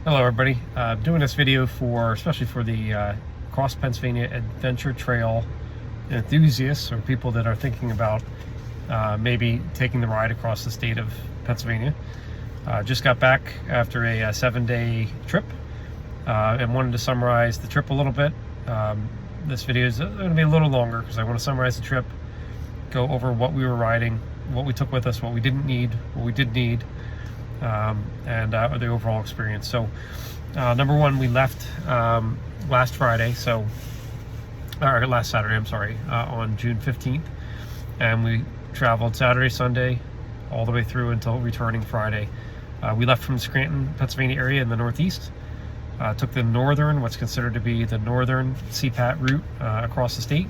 Hello everybody. I'm doing this video especially for the Cross Pennsylvania Adventure Trail enthusiasts, or people that are thinking about maybe taking the ride across the state of Pennsylvania. Just got back after a 7-day trip and wanted to summarize the trip a little bit. This video is going to be a little longer because I want to summarize the trip, go over what we were riding, what we took with us, what we didn't need, what we did need, and the overall experience. So number one, we left last Saturday, I'm sorry, on June 15th, and we traveled Saturday, Sunday, all the way through until returning Friday. We left from the Scranton, Pennsylvania area in the northeast, took the what's considered to be the northern CPAT route across the state.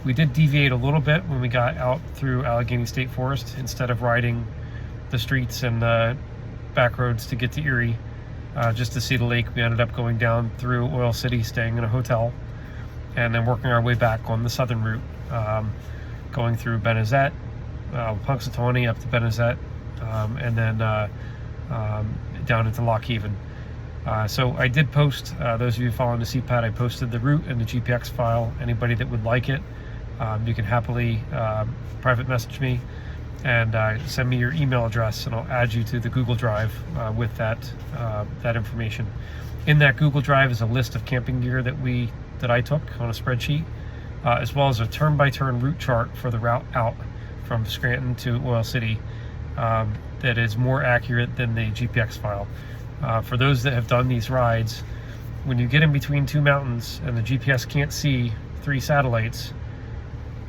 We did deviate a little bit when we got out through Allegheny State Forest. Instead of riding the streets and back roads to get to Erie just to see the lake, we ended up going down through Oil City, staying in a hotel, and then working our way back on the southern route, going through Benezet, Punxsutawney up to Benezet, and then down into Lock Haven. So I did post, those of you following the CPAT, I posted the route and the GPX file. Anybody that would like it, you can happily private message me and send me your email address, and I'll add you to the Google Drive with that information. In that Google Drive is a list of camping gear that I took on a spreadsheet, as well as a turn-by-turn route chart for the route out from Scranton to Oil City that is more accurate than the GPX file. For those that have done these rides, when you get in between two mountains and the GPS can't see 3 satellites,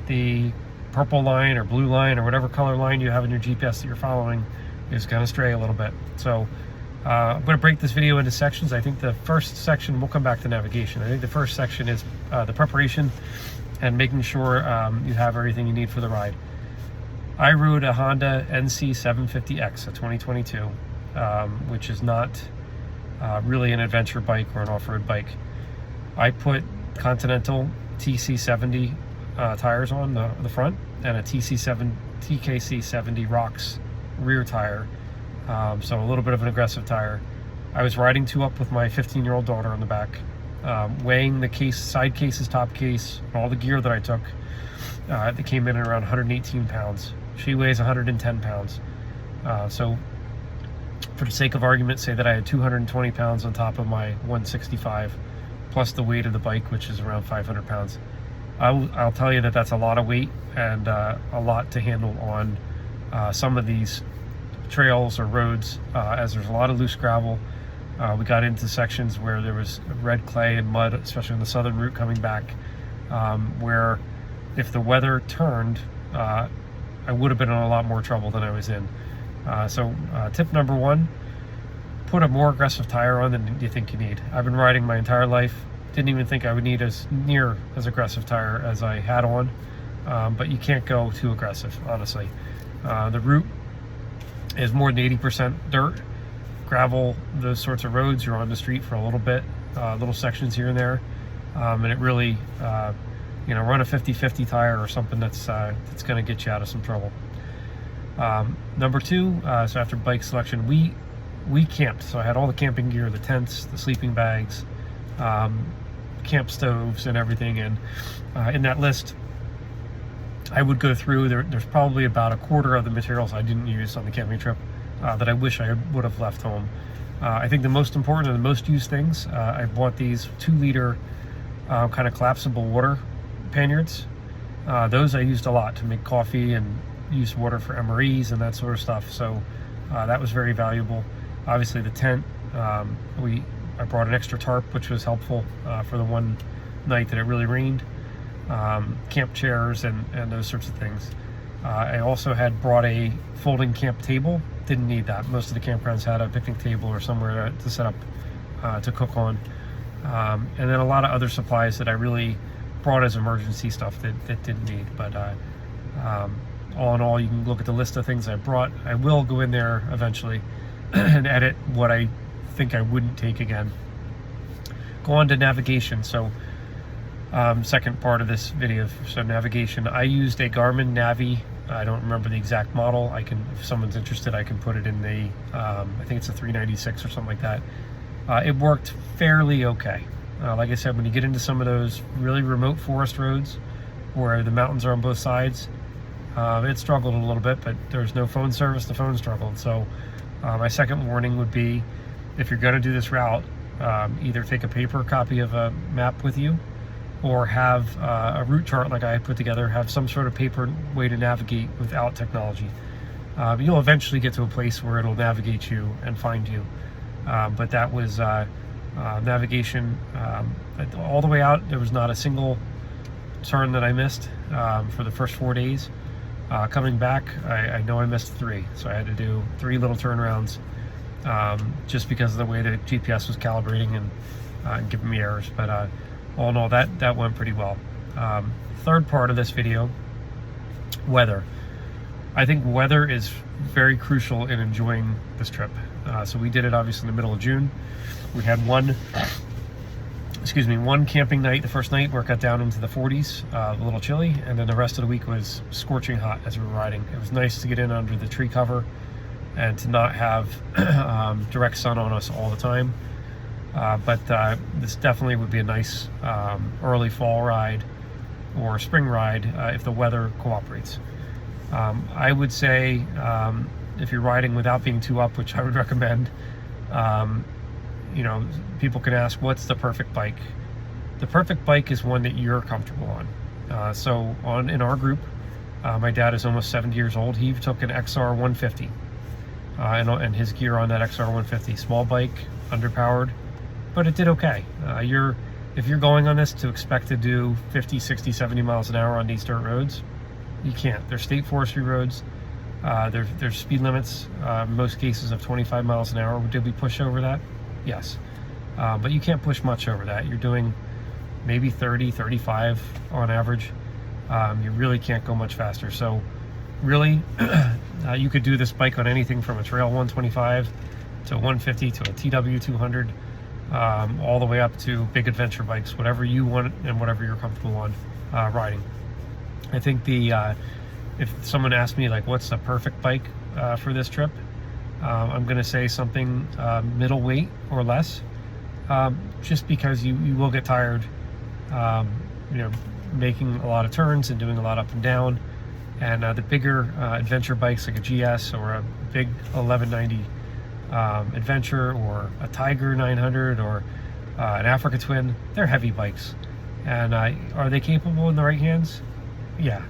the purple line or blue line or whatever color line you have in your GPS that you're following is going to stray a little bit. So I'm going to break this video into sections. I think the first section, we'll come back to navigation. I think the first section is the preparation and making sure you have everything you need for the ride. I rode a Honda NC 750X, a 2022, which is not really an adventure bike or an off-road bike. I put Continental TC70 tires on the front, and a TKC 70 Rocks rear tire, so a little bit of an aggressive tire. I was riding 2-up with my 15-year-old daughter on the back, weighing the case, side cases, top case, all the gear that I took. They came in at around 118 pounds. She weighs 110 pounds. So for the sake of argument, say that I had 220 pounds on top of my 165, plus the weight of the bike, which is around 500 pounds. I'll tell you that that's a lot of weight and a lot to handle on some of these trails or roads, as there's a lot of loose gravel. We got into sections where there was red clay and mud, especially on the southern route coming back, where if the weather turned, I would have been in a lot more trouble than I was in. So tip number one, put a more aggressive tire on than you think you need. I've been riding my entire life. Didn't even think I would need as aggressive tire as I had on, but you can't go too aggressive, honestly. The route is more than 80% dirt, gravel, those sorts of roads. You're on the street for a little bit, little sections here and there, and it really, run a 50-50 tire or something that's going to get you out of some trouble. Number two, so after bike selection, we camped. So I had all the camping gear, the tents, the sleeping bags, camp stoves and everything, and in that list I would go through, there's probably about a quarter of the materials I didn't use on the camping trip that I wish I would have left home. I think the most important and the most used things, I bought these 2-liter kind of collapsible water panniers. Those I used a lot to make coffee and use water for MREs and that sort of stuff, so that was very valuable. Obviously the tent, I brought an extra tarp, which was helpful for the one night that it really rained. Camp chairs and those sorts of things. I also had brought a folding camp table. Didn't need that. Most of the campgrounds had a picnic table or somewhere to set up to cook on. And then a lot of other supplies that I really brought as emergency stuff that didn't need. But all in all, you can look at the list of things I brought. I will go in there eventually and edit what I think I wouldn't take again. Go on to navigation. So second part of this video, so navigation, I used a Garmin Navi. I don't remember the exact model. I can, if someone's interested, I can put it in the I think it's a 396 or something like that. It worked fairly okay. Like I said, when you get into some of those really remote forest roads where the mountains are on both sides, it struggled a little bit, but there's no phone service. The phone struggled. So my second warning would be, if you're going to do this route, either take a paper copy of a map with you, or have a route chart like I put together, have some sort of paper way to navigate without technology. You'll eventually get to a place where it'll navigate you and find you. But that was navigation all the way out. There was not a single turn that I missed for the first 4 days. Coming back, I know I missed 3, so I had to do 3 little turnarounds just because of the way the GPS was calibrating and giving me errors. But all in all, that went pretty well. Third part of this video, weather. I think weather is very crucial in enjoying this trip. So we did it obviously in the middle of June. We had one camping night, the first night, where it got down into the 40s, a little chilly, and then the rest of the week was scorching hot as we were riding. It was nice to get in under the tree cover and to not have direct sun on us all the time. But this definitely would be a nice early fall ride or spring ride if the weather cooperates. I would say if you're riding without being too up, which I would recommend, you know, people can ask, what's the perfect bike? The perfect bike is one that you're comfortable on. So in our group, my dad is almost 70 years old. He took an XR 150 and his gear on that XR 150. Small bike, underpowered, but it did okay. If you're going on this to expect to do 50, 60, 70 miles an hour on these dirt roads, you can't. They're state forestry roads. There's speed limits, in most cases of 25 miles an hour. Did we push over that? Yes. But you can't push much over that. You're doing maybe 30, 35 on average. You really can't go much faster. So really, you could do this bike on anything from a Trail 125 to a 150 to a TW 200, all the way up to big adventure bikes, whatever you want and whatever you're comfortable on riding. I think if someone asked me, like, what's the perfect bike for this trip, I'm going to say something middleweight or less, just because you will get tired, you know, making a lot of turns and doing a lot up and down. And the bigger adventure bikes like a GS or a big 1190 Adventure or a Tiger 900 or an Africa Twin, they're heavy bikes. And are they capable in the right hands? Yeah.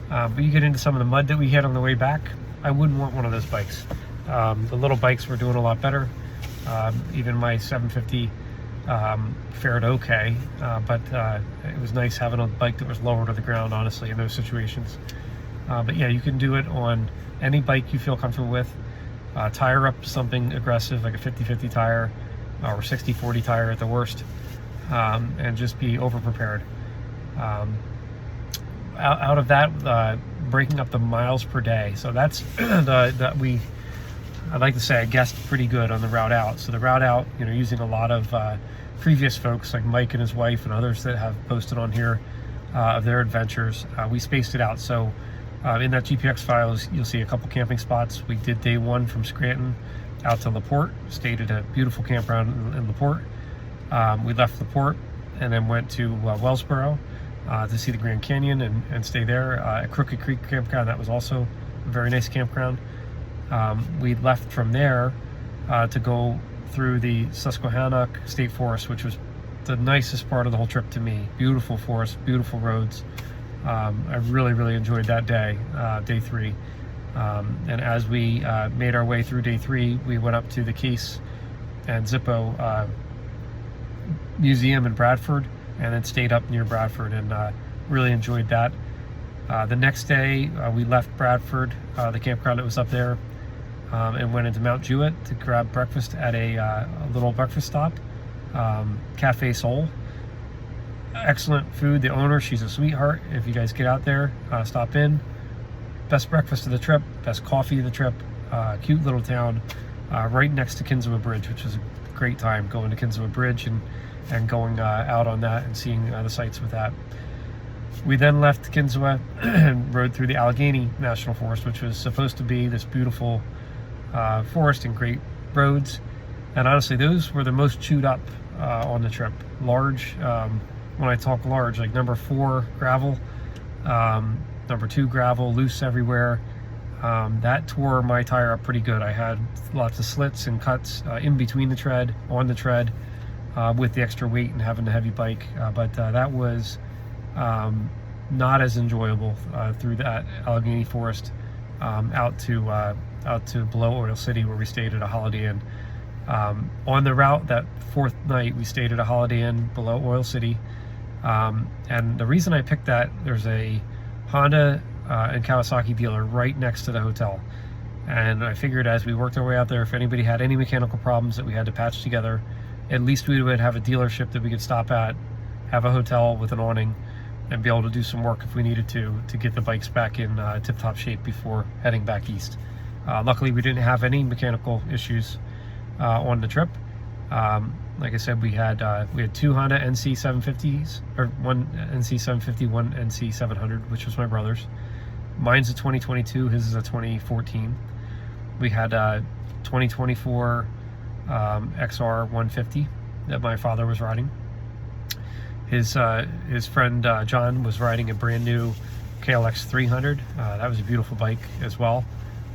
But you get into some of the mud that we hit on the way back, I wouldn't want one of those bikes. The little bikes were doing a lot better. Even my 750 fared okay, but it was nice having a bike that was lower to the ground, honestly, in those situations. But yeah, you can do it on any bike you feel comfortable with. Tire up something aggressive like a 50-50 tire or 60-40 tire at the worst, and just be over prepared. Out of that, breaking up the miles per day. So that's I'd like to say I guessed pretty good on the route out. So the route out, you know, using a lot of previous folks like Mike and his wife and others that have posted on here of their adventures, we spaced it out. So in that GPX file, you'll see a couple camping spots. We did day 1 from Scranton out to LaPorte, stayed at a beautiful campground in LaPorte. We left LaPorte and then went to Wellsboro to see the Grand Canyon and stay there. At Crooked Creek Campground, that was also a very nice campground. We left from there to go through the Susquehannock State Forest, which was the nicest part of the whole trip to me. Beautiful forest, beautiful roads. I really, really enjoyed that day, day 3. And as we made our way through day 3, we went up to the Case and Zippo Museum in Bradford, and then stayed up near Bradford and really enjoyed that. The next day, we left Bradford, the campground that was up there, and went into Mount Jewett to grab breakfast at a little breakfast stop, Cafe Soul. Excellent food. The owner, she's a sweetheart. If you guys get out there, stop in. Best breakfast of the trip, best coffee of the trip. Cute little town, right next to Kinsua Bridge, which was a great time going to Kinsua Bridge and going out on that and seeing the sights with that. We then left Kinsua and rode through the Allegheny National Forest, which was supposed to be this beautiful forest and great roads. And honestly, those were the most chewed up on the trip. Large, when I talk large, like number 4 gravel, number 2 gravel, loose everywhere. That tore my tire up pretty good. I had lots of slits and cuts in between the tread, on the tread, with the extra weight and having the heavy bike. But that was not as enjoyable through that Allegheny Forest out to below Oil City, where we stayed at a Holiday Inn. On the route, that 4th night, we stayed at a Holiday Inn below Oil City. And the reason I picked that, there's a Honda and Kawasaki dealer right next to the hotel. And I figured as we worked our way out there, if anybody had any mechanical problems that we had to patch together, at least we would have a dealership that we could stop at, have a hotel with an awning, and be able to do some work if we needed to get the bikes back in tip-top shape before heading back east. Luckily, we didn't have any mechanical issues on the trip. Like I said, we had 2 Honda NC 750s, or one NC 750, one NC 700, which was my brother's. Mine's a 2022, his is a 2014. We had a 2024 XR 150 that my father was riding. His friend John was riding a brand new KLX 300. That was a beautiful bike as well.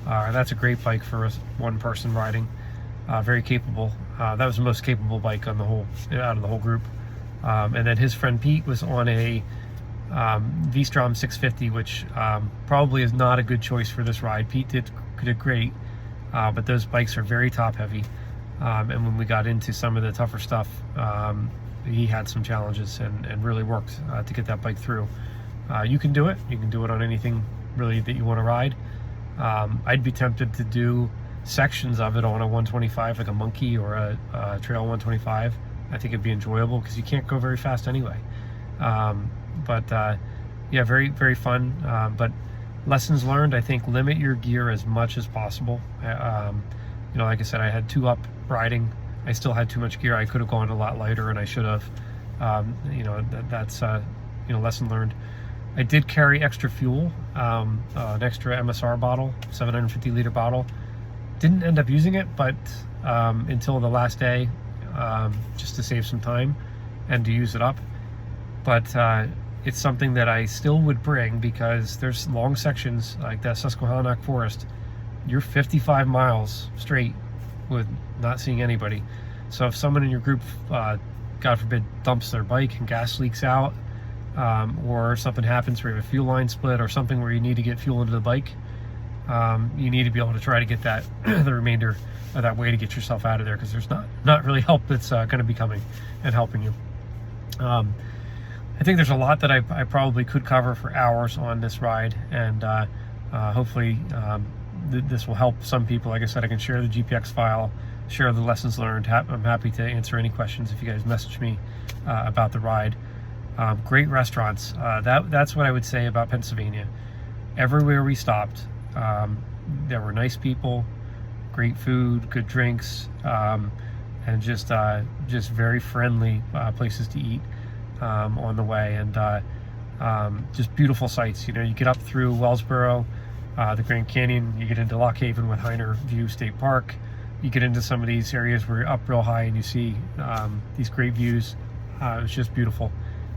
That's a great bike for one person riding. Very capable. That was the most capable bike on the whole, out of the whole group. And then his friend Pete was on a V-Strom 650, which probably is not a good choice for this ride. Pete did great, but those bikes are very top heavy. And when we got into some of the tougher stuff, he had some challenges and really worked to get that bike through. You can do it. You can do it on anything really that you want to ride. I'd be tempted to do sections of it on a 125, like a Monkey or a Trail 125. I think it'd be enjoyable because you can't go very fast anyway. Yeah, very, very fun. But lessons learned, I think, limit your gear as much as possible. You know, like I said, I had 2 up riding. I still had too much gear. I could have gone a lot lighter, and I should have. You know, that's you know, lesson learned. I did carry extra fuel, an extra MSR bottle, 750 liter bottle. Didn't end up using it, but until the last day, just to save some time and to use it up. But it's something that I still would bring, because there's long sections like that Susquehannock Forest. You're 55 miles straight with not seeing anybody. So if someone in your group, God forbid, dumps their bike and gas leaks out, or something happens where you have a fuel line split or something where you need to get fuel into the bike, you need to be able to try to get that the remainder of that way to get yourself out of there, because there's not really help that's going to be coming and helping you. I think there's a lot that I probably could cover for hours on this ride, and hopefully this will help some people. Like I said, I can share the GPX file, share the lessons learned. I'm happy to answer any questions if you guys message me about the ride. Great restaurants. That's what I would say about Pennsylvania. Everywhere we stopped, there were nice people, great food, good drinks, and just very friendly places to eat on the way, and just beautiful sights. You know, you get up through Wellsboro, the Grand Canyon, you get into Lock Haven with Heiner View State Park, you get into some of these areas where you're up real high and you see these great views. It was just beautiful.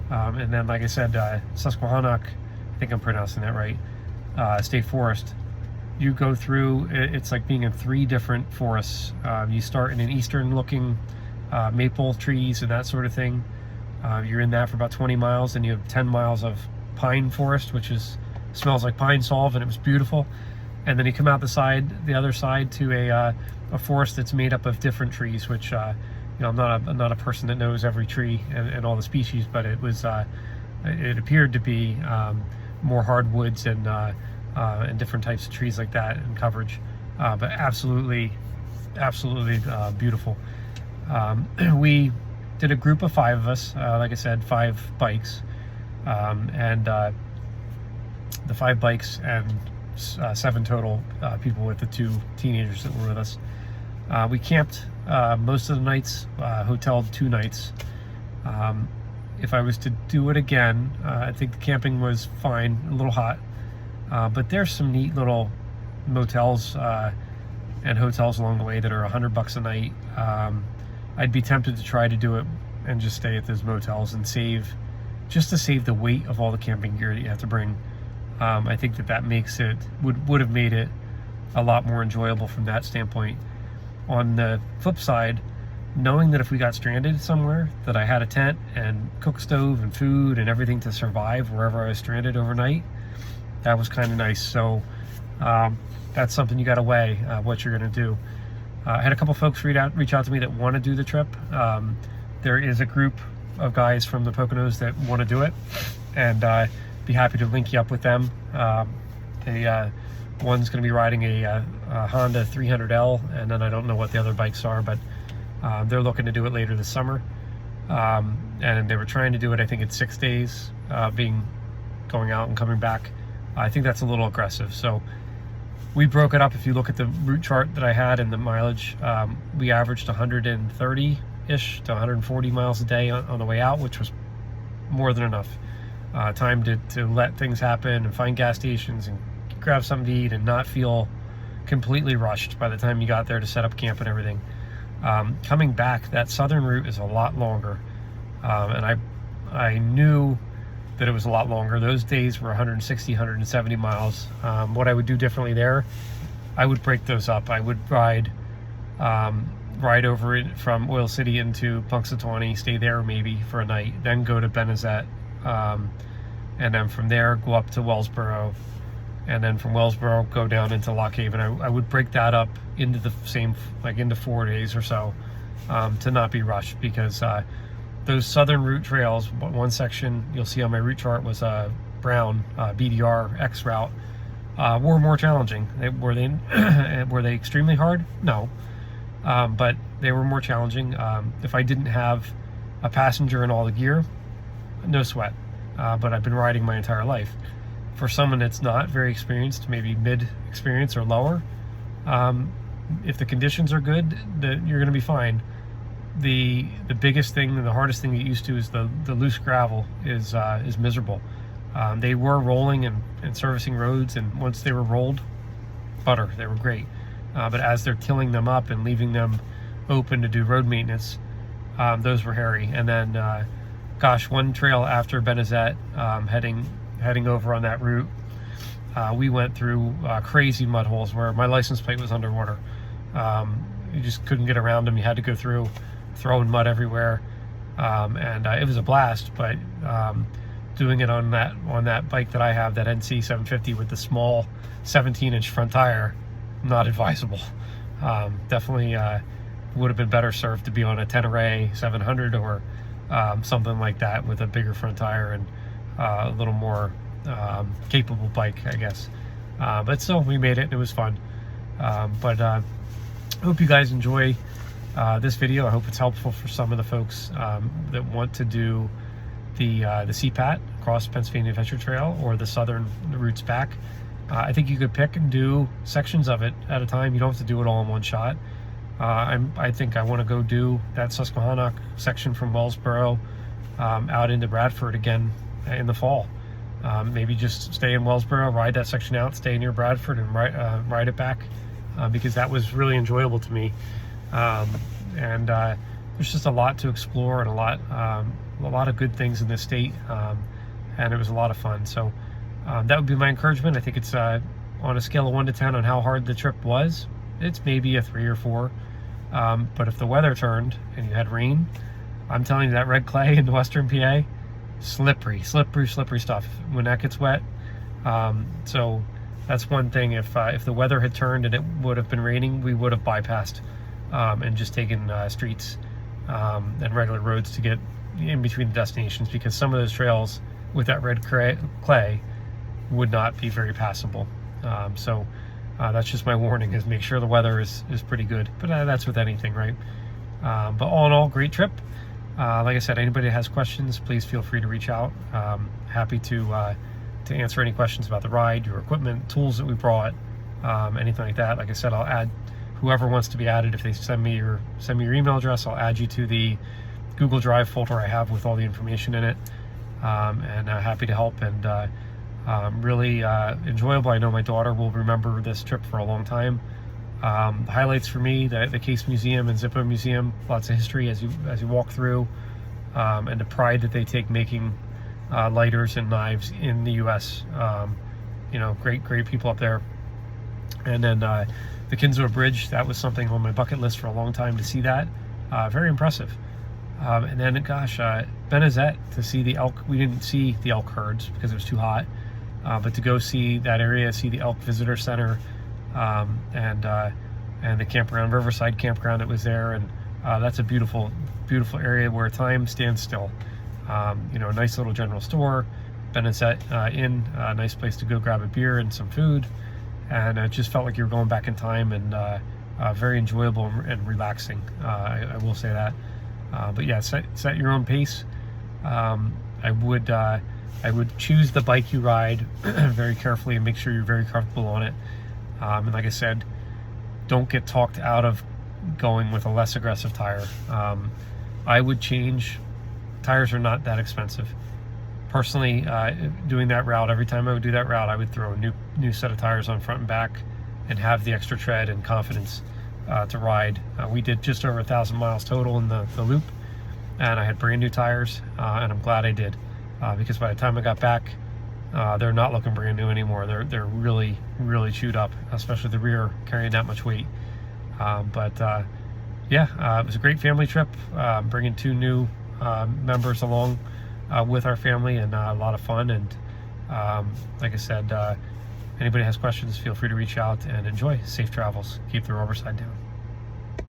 And then, like I said, Susquehannock, I think I'm pronouncing that right, State Forest, you go through, it's like being in 3 different forests. You start in an eastern looking maple trees and that sort of thing. You're in that for about 20 miles, and you have 10 miles of pine forest, which smells like pine solve, and it was beautiful. And then you come out the other side to a forest that's made up of different trees, which you know, I'm not a person that knows every tree and all the species, but it was it appeared to be more hardwoods and different types of trees like that in coverage, but absolutely beautiful. We did a group of 5 of us, like I said, 5 bikes, and the 5 bikes and 7 total people with the 2 teenagers that were with us. We camped most of the nights, hoteled 2 nights. If I was to do it again, I think the camping was fine, a little hot, but there's some neat little motels and hotels along the way that are $100 a night. I'd be tempted to try to do it and just stay at those motels and save the weight of all the camping gear that you have to bring. I think that makes it would have made it a lot more enjoyable from that standpoint. On the flip side, knowing that if we got stranded somewhere, that I had a tent and cook stove and food and everything to survive wherever I was stranded overnight, that was kind of nice. So that's something you got to weigh what you're going to do. I had a couple folks reach out to me that want to do the trip. There is a group of guys from the Poconos that want to do it, and be happy to link you up with them. One's going to be riding a Honda 300L, and then I don't know what the other bikes are, but they're looking to do it later this summer. And they were trying to do it, I think it's 6 days, going out and coming back. I think that's a little aggressive. So we broke it up. If you look at the route chart that I had and the mileage, we averaged 130-ish to 140 miles a day on the way out, which was more than enough time to let things happen and find gas stations and grab something to eat and not feel completely rushed by the time you got there to set up camp and everything. Coming back, that southern route is a lot longer, and I knew that it was a lot longer. Those days were 160, 170 miles. What I would do differently there, I would break those up. I would ride over it from Oil City into Punxsutawney, stay there maybe for a night, then go to Benazet, and then from there go up to Wellsboro, and then from Wellsboro go down into Lock Haven. I would break that up into the same, like into 4 days or so, to not be rushed, because those southern route trails, one section you'll see on my route chart was a brown BDR X route, were more challenging. Were they extremely hard? No, but they were more challenging. If I didn't have a passenger and all the gear, no sweat. But I've been riding my entire life. For someone that's not very experienced, maybe mid-experience or lower, if the conditions are good, you're going to be fine. The biggest thing and the hardest thing to get used to is the loose gravel is miserable. They were rolling and servicing roads, and once they were rolled, butter, they were great. But as they're tilling them up and leaving them open to do road maintenance, those were hairy. And then, one trail after Benazet, heading over on that route, we went through crazy mud holes where my license plate was underwater. You just couldn't get around them. You had to go through, throwing mud everywhere, and it was a blast. But doing it on that bike that I have, that NC 750 with the small 17-inch front tire, not advisable. Definitely would have been better served to be on a Tenere 700 or something like that with a bigger front tire and a little more capable bike, I guess. But still, we made it. It was fun. But I hope you guys enjoy this video. I hope it's helpful for some of the folks that want to do the CPAT, Cross Pennsylvania Adventure Trail, or the southern routes back. I think you could pick and do sections of it at a time. You don't have to do it all in one shot. I think I want to go do that Susquehannock section from Wellsboro out into Bradford again in the fall. Maybe just stay in Wellsboro, ride that section out, stay near Bradford, and ride it back, because that was really enjoyable to me. And there's just a lot to explore and a lot of good things in this state, and it was a lot of fun. So that would be my encouragement. I think it's on a scale of 1 to 10 on how hard the trip was, it's maybe a 3 or 4. But if the weather turned and you had rain, I'm telling you, that red clay in the western PA, slippery stuff when that gets wet. So that's one thing. If the weather had turned and it would have been raining, we would have bypassed and just taken streets and regular roads to get in between the destinations, because some of those trails with that red clay would not be very passable. So that's just my warning, is make sure the weather is pretty good. But that's with anything, right? But all in all, great trip. Like I said, anybody that has questions, please feel free to reach out. Happy to answer any questions about the ride, your equipment, tools that we brought, anything like that. Like I said, I'll add whoever wants to be added. If they send me your email address, I'll add you to the Google Drive folder I have with all the information in it. And happy to help, and really enjoyable. I know my daughter will remember this trip for a long time. Highlights for me: the Case Museum and Zippo Museum. Lots of history as you walk through, and the pride that they take making lighters and knives in the U.S. Great people up there. And then the Kinslow Bridge, that was something on my bucket list for a long time to see that. Very impressive. And then, Benezet, to see the elk. We didn't see the elk herds because it was too hot, but to go see that area, see the elk visitor center, and the campground, Riverside campground that was there, and that's a beautiful area where time stands still. A nice little general store, Benezet Inn, a nice place to go grab a beer and some food, and it just felt like you were going back in time, and very enjoyable and relaxing. I will say that. But yeah, set your own pace. I would choose the bike you ride very carefully and make sure you're very comfortable on it. And like I said, don't get talked out of going with a less aggressive tire. I would change. Tires are not that expensive. Personally, doing that route, every time I would do that route, I would throw a new set of tires on front and back and have the extra tread and confidence to ride. We did just over 1,000 miles total in the loop, and I had brand new tires, and I'm glad I did, because by the time I got back, they're not looking brand new anymore. They're really chewed up, especially the rear carrying that much weight. It was a great family trip. Bringing 2 new members along with our family, and a lot of fun. And like I said, anybody has questions, feel free to reach out, and enjoy. Safe travels. Keep the rubber side down.